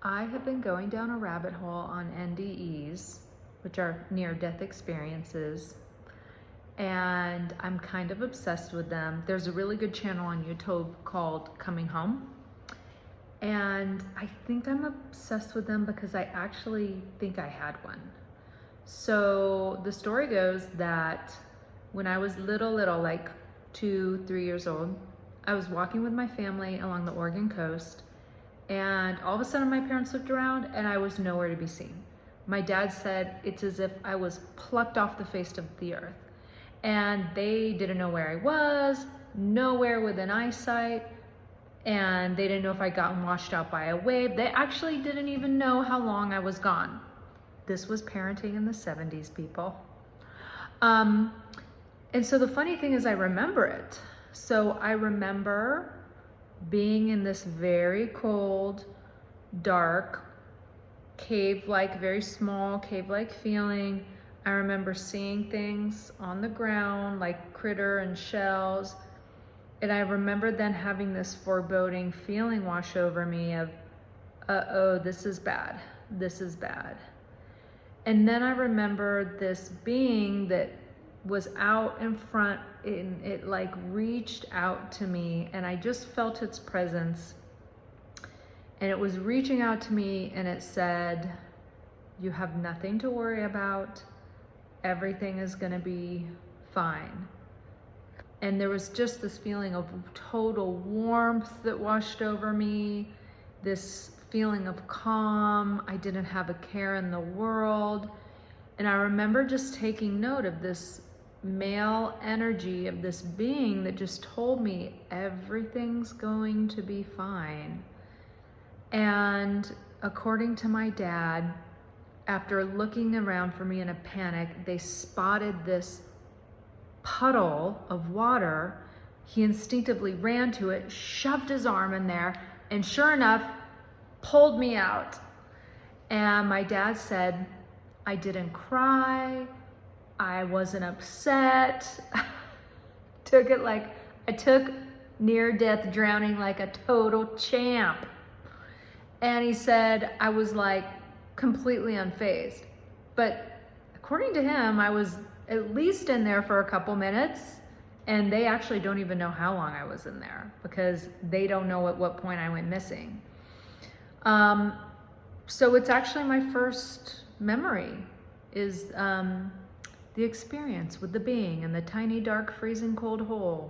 I have been going down a rabbit hole on NDEs, which are near-death experiences, and I'm kind of obsessed with them. There's a really good channel on YouTube called Coming Home, and I think I'm obsessed with them because I actually think I had one. So the story goes that when I was little, like 2-3 years old, I was walking with my family along the Oregon coast, and all of a sudden my parents looked around and I was nowhere to be seen. My dad said it's as if I was plucked off the face of the earth, and they didn't know where I was, nowhere within eyesight, and they didn't know if I'd gotten washed out by a wave. They actually didn't even know how long I was gone. This was parenting in the 70s, people. And so the funny thing is I remember it. So I remember being in this very cold, dark, cave-like, very small cave-like feeling. I remember seeing things on the ground like critter and shells. And I remember then having this foreboding feeling wash over me of, uh-oh, this is bad, this is bad. And then I remember this being that was out in front, and it like reached out to me, and I just felt its presence. And it was reaching out to me and it said, you have nothing to worry about. Everything is gonna be fine. And there was just this feeling of total warmth that washed over me, this feeling of calm. I didn't have a care in the world. And I remember just taking note of this male energy of this being that just told me everything's going to be fine. And according to my dad, after looking around for me in a panic, they spotted this puddle of water. He instinctively ran to it, shoved his arm in there, and sure enough, pulled me out. And my dad said, I didn't cry, I wasn't upset. I took near-death drowning like a total champ. And he said I was like completely unfazed. But according to him, I was at least in there for a couple minutes, and they actually don't even know how long I was in there because they don't know at what point I went missing. So it's actually my first memory is the experience with the being in the tiny, dark, freezing cold hole.